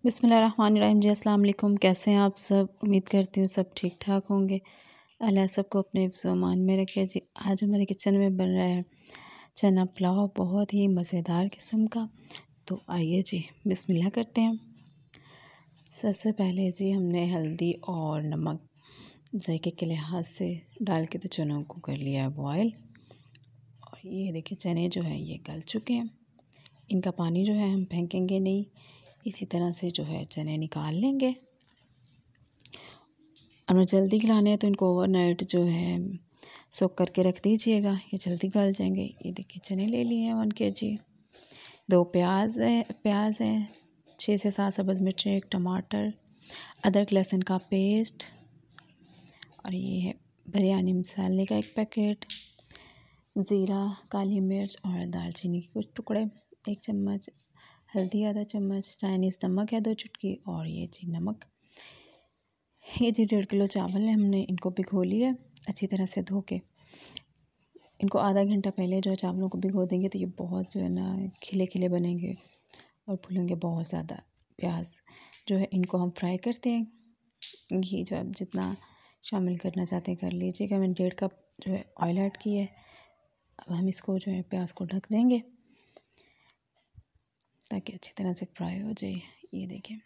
बिस्मिल्लाहिर्रहमानिर्रहीम जी। अस्सलाम वालेकुम। कैसे हैं आप सब? उम्मीद करती हूँ सब ठीक ठाक होंगे। अल्लाह सबको अपने हिफ्ज़-ओ-अमान में रखे जी। आज हमारे किचन में बन रहा है चना पुलाव, बहुत ही मज़ेदार किस्म का। तो आइए जी बिस्मिल्लाह करते हैं। सबसे पहले जी हमने हल्दी और नमक जायके के लिहाज से डाल के तो चनों को कर लिया है बॉयल। और ये देखिए चने जो हैं ये गल चुके हैं। इनका पानी जो है हम फेंकेंगे नहीं, इसी तरह से जो है चने निकाल लेंगे। और जल्दी खिलाने हैं तो इनको ओवरनाइट जो है सोक करके रख दीजिएगा, ये जल्दी गल जाएंगे। ये देखिए चने ले लिए हैं 1 kg। 2 प्याज है 6 से 7 सब्ज़ मिर्चें, 1 टमाटर, अदरक लहसुन का पेस्ट, और ये है बिरयानी मसाले का 1 पैकेट, ज़ीरा, काली मिर्च और दालचीनी के कुछ टुकड़े, 1 चम्मच हल्दी, आधा चम्मच चाइनीज़ नमक है 2 चुटकी, और ये जी नमक। ये जी 1.5 किलो चावल है, हमने इनको भिगो लिया अच्छी तरह से धो के। इनको आधा घंटा पहले जो है चावलों को भिगो देंगे तो ये बहुत जो है ना खिले खिले बनेंगे और फूलेंगे बहुत ज़्यादा। प्याज जो है इनको हम फ्राई करते हैं। घी जो आप जितना शामिल करना चाहते हैं कर लीजिएगा। मैंने 1.5 कप जो है ऑयल ऐड किया है। अब हम इसको जो है प्याज को ढक देंगे ताकि अच्छी तरह से फ्राई हो जाए। ये देखें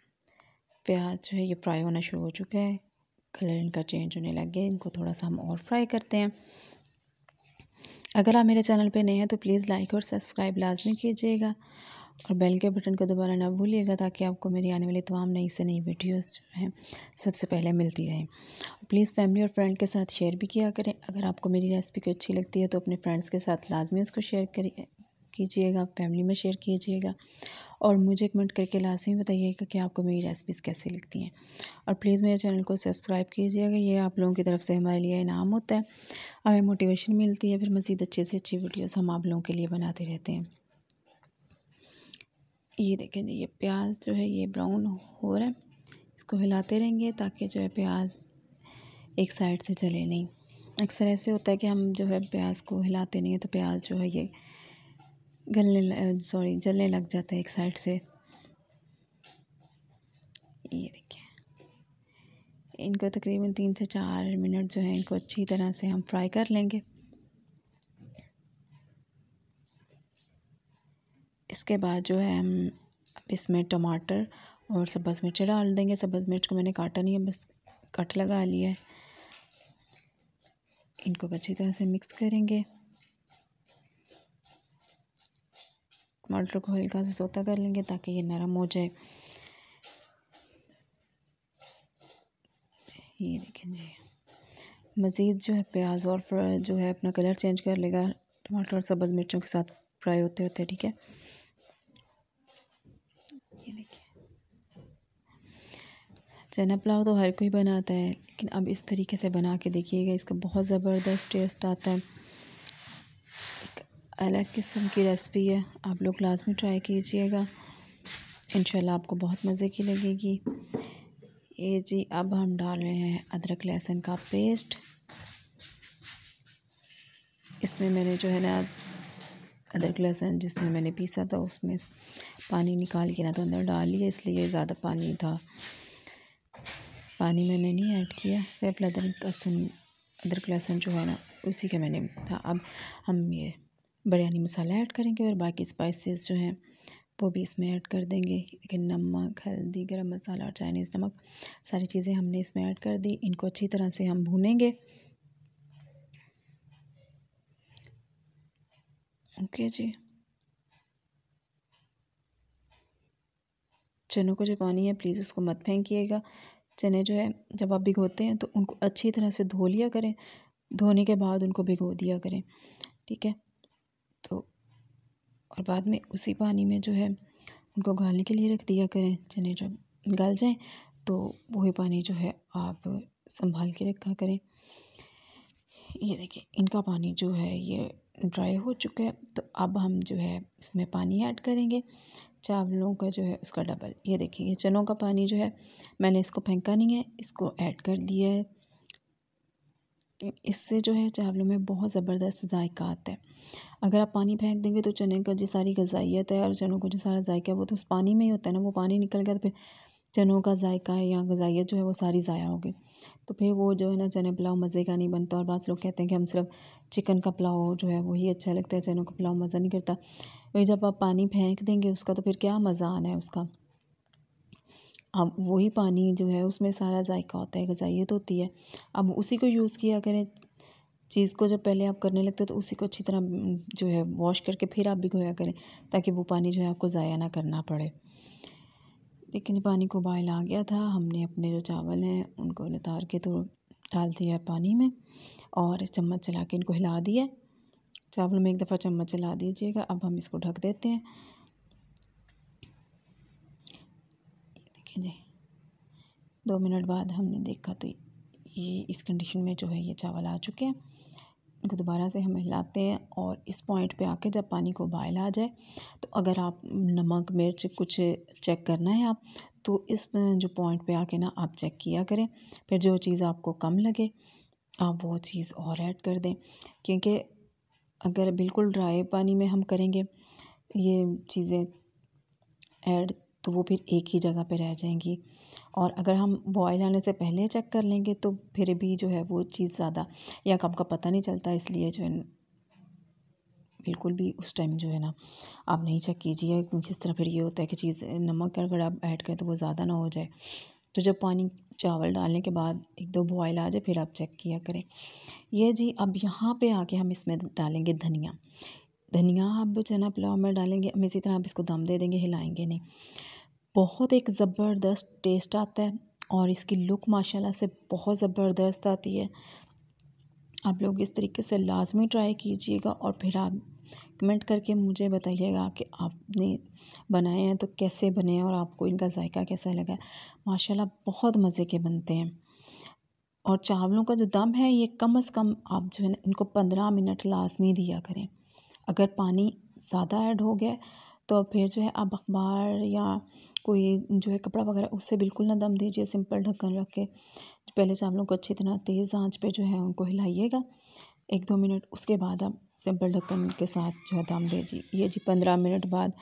प्याज जो है ये फ्राई होना शुरू हो चुका है, कलर इनका चेंज होने लग गया। इनको थोड़ा सा हम और फ्राई करते हैं। अगर आप मेरे चैनल पे नए हैं तो प्लीज़ लाइक और सब्सक्राइब लाजमी कीजिएगा और बेल के बटन को दबाना ना भूलिएगा ताकि आपको मेरी आने वाली तमाम नई से नई वीडियोस जो हैं सबसे पहले मिलती रहें। प्लीज़ फैमिली और फ्रेंड के साथ शेयर भी किया करें। अगर आपको मेरी रेसिपी को अच्छी लगती है तो अपने फ्रेंड्स के साथ लाजमी उसको शेयर कीजिएगा, फैमिली में शेयर कीजिएगा और मुझे कमेंट करके लाजमी बताइएगा कि आपको मेरी रेसिपीज़ कैसी लगती हैं। और प्लीज़ मेरे चैनल को सब्सक्राइब कीजिएगा, ये आप लोगों की तरफ से हमारे लिए इनाम होता है, हमें मोटिवेशन मिलती है, फिर मज़ीद अच्छी से अच्छी वीडियोस हम आप लोगों के लिए बनाते रहते हैं। ये देखें जी ये प्याज जो है ये ब्राउन हो रहा है, इसको हिलाते रहेंगे ताकि जो है प्याज एक साइड से जले नहीं। अक्सर ऐसे होता है कि हम जो है प्याज को हिलाते नहीं हैं तो प्याज जो है ये जलने लग जाता है एक साइड से। ये देखिए इनको तकरीबन 3 से 4 मिनट जो है इनको अच्छी तरह से हम फ्राई कर लेंगे। इसके बाद जो है हम इसमें टमाटर और सब्ज़ मिर्च डाल देंगे। सब्ज़ मिर्च को मैंने काटा नहीं है, बस कट लगा लिया है। इनको अच्छी तरह से मिक्स करेंगे। टमाटर को हल्का सा सोता कर लेंगे ताकि ये नरम हो जाए। ये देखें जी मज़ीद जो है प्याज और जो है अपना कलर चेंज कर लेगा टमाटर और सब्ज़ मिर्चों के साथ फ्राई होते होते, ठीक है। ये देखिए चना पुलाव तो हर कोई बनाता है, लेकिन अब इस तरीके से बना के देखिएगा, इसका बहुत ज़बरदस्त टेस्ट आता है। एक अलग किस्म की रेसिपी है, आप लोग लाजमी ट्राई कीजिएगा, इंशाल्लाह आपको बहुत मज़े की लगेगी। ये जी अब हम डाल रहे हैं अदरक लहसुन का पेस्ट। इसमें मैंने जो है ना अदरक लहसुन जिसमें मैंने पीसा था उसमें पानी निकाल के ना तो अंदर डाल लिया, इसलिए ज़्यादा पानी था, पानी मैंने नहीं ऐड किया। सिर्फ अदरक लहसुन जो है ना उसी का मैंने था। अब हम ये बिरयानी मसाला ऐड करेंगे और बाकी स्पाइसेस जो हैं वो भी इसमें ऐड कर देंगे। लेकिन नमक, हल्दी, गरम मसाला और चाइनीज़ नमक सारी चीज़ें हमने इसमें ऐड कर दी। इनको अच्छी तरह से हम भूनेंगे। ओके जी चनों को जो पानी है प्लीज़ उसको मत फेंकिएगा। चने जो है जब आप भिगोते हैं तो उनको अच्छी तरह से धो लिया करें, धोने के बाद उनको भिगो दिया करें, ठीक है। तो और बाद में उसी पानी में जो है उनको गालने के लिए रख दिया करें। चने जब गल जाएं तो वही पानी जो है आप संभाल के रखा करें। ये देखिए इनका पानी जो है ये ड्राई हो चुका है, तो अब हम जो है इसमें पानी ऐड करेंगे चावलों का जो है उसका डबल। ये देखिए ये चनों का पानी जो है मैंने इसको फेंका नहीं है, इसको ऐड कर दिया है। इससे जो है चावलों में बहुत ज़बरदस्त जायका आता है। अगर आप पानी फेंक देंगे तो चने का जो सारी ग़िज़ाइयत है और चनों का जो सारा जायका है वो तो उस पानी में ही होता है ना, वो पानी निकल गया तो फिर चनों का जायका या ग़िज़ाइयत जो है वो सारी ज़ाया होगी। तो फिर वो जो है ना चने पुलाव मज़े का नहीं बनता। और बाज़ लोग कहते हैं कि हम सिर्फ चिकन का पुलाव जो है वही अच्छा लगता है, चनों का पुलाव मज़ा नहीं करता। वही जब आप पानी फेंक देंगे उसका तो फिर क्या मज़ा आना है उसका। अब वही पानी जो है उसमें सारा जायका होता है, ग़िज़ाइयत होती है। अब उसी को यूज़ किया करें। चीज़ को जब पहले आप करने लगते हो तो उसी को अच्छी तरह जो है वॉश करके फिर आप भिगोया करें, ताकि वो पानी जो है आपको ज़ाया ना करना पड़े। देखिए जी पानी को बॉयल आ गया था। हमने अपने जो चावल हैं उनको नितार के तो डाल दिया है पानी में और चम्मच चला के इनको हिला दिया। चावल में एक दफ़ा चम्मच चला दीजिएगा। अब हम इसको ढक देते हैं। देखिए जी 2 मिनट बाद हमने देखा तो ये इस कंडीशन में जो है ये चावल आ चुके हैं। इनको दोबारा से हम हिलाते हैं और इस पॉइंट पे आके जब पानी को उबाल आ जाए तो अगर आप नमक मिर्च कुछ चेक करना है आप तो इस जो पॉइंट पे आके ना आप चेक किया करें। फिर जो चीज़ आपको कम लगे आप वो चीज़ और ऐड कर दें, क्योंकि अगर बिल्कुल ड्राई पानी में हम करेंगे ये चीज़ें ऐड तो वो फिर एक ही जगह पे रह जाएंगी। और अगर हम बॉयल आने से पहले चेक कर लेंगे तो फिर भी जो है वो चीज़ ज़्यादा या कम का पता नहीं चलता। इसलिए जो है बिल्कुल भी उस टाइम जो है ना आप नहीं चेक कीजिए, क्योंकि इस तरह फिर ये होता है कि चीज़ नमक अगर आप ऐड करें तो वो ज़्यादा ना हो जाए। तो जब पानी चावल डालने के बाद 1-2 बॉयल आ जाए फिर आप चेक किया करें। ये जी अब यहाँ पे आके हम इसमें डालेंगे धनिया। धनिया आप चना पुलाव में डालेंगे, हम इसी तरह आप इसको दम दे देंगे, हिलाएंगे नहीं। बहुत एक ज़बरदस्त टेस्ट आता है और इसकी लुक माशाल्लाह से बहुत ज़बरदस्त आती है। आप लोग इस तरीके से लाज़मी ट्राई कीजिएगा और फिर आप कमेंट करके मुझे बताइएगा कि आपने बनाए हैं तो कैसे बने हैं और आपको इनका जायका कैसा लगा। माशाल्लाह बहुत मज़े के बनते हैं। और चावलों का जो दम है ये कम से कम आप जो है ना इनको 15 मिनट लाज़मी दिया करें। अगर पानी ज़्यादा ऐड हो गया तो फिर जो है आप अखबार या कोई जो है कपड़ा वगैरह उससे बिल्कुल ना दम दीजिए। सिंपल ढक्कन रख के पहले चावलों को अच्छी तरह तेज़ आंच पे जो है उनको हिलाइएगा 1-2 मिनट। उसके बाद आप सिंपल ढक्कन के साथ जो है दम दीजिए। ये जी 15 मिनट बाद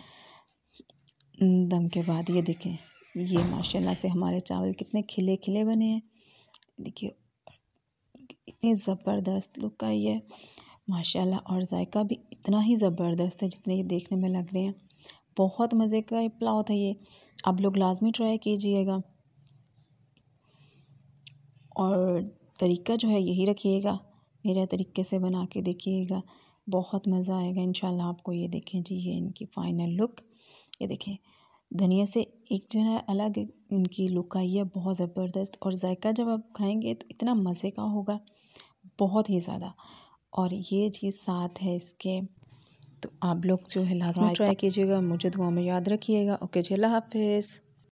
दम के बाद ये देखें ये माशाल्लाह से हमारे चावल कितने खिले खिले बने हैं। देखिए इतनी ज़बरदस्त लुक आई है माशाल्लाह और जायका भी इतना ही ज़बरदस्त है जितने ये देखने में लग रहे हैं। बहुत मज़े का ये पुलाव था ये। आप लोग लाज़मी ट्राई कीजिएगा और तरीका जो है यही रखिएगा, मेरे तरीके से बना के देखिएगा, बहुत मज़ा आएगा इंशाल्लाह आपको। ये देखें जी ये इनकी फ़ाइनल लुक, ये देखें धनिया से एक जो है अलग इनकी लुक आई है बहुत ज़बरदस्त। और जायका जब आप खाएंगे तो इतना मज़े का होगा बहुत ही ज़्यादा। और ये चीज़ साथ है इसके, तो आप लोग जो है लाज़मी ट्राई कीजिएगा। मुझे दुआ में याद रखिएगा। ओके जी, अल्लाह हाफ़िज़।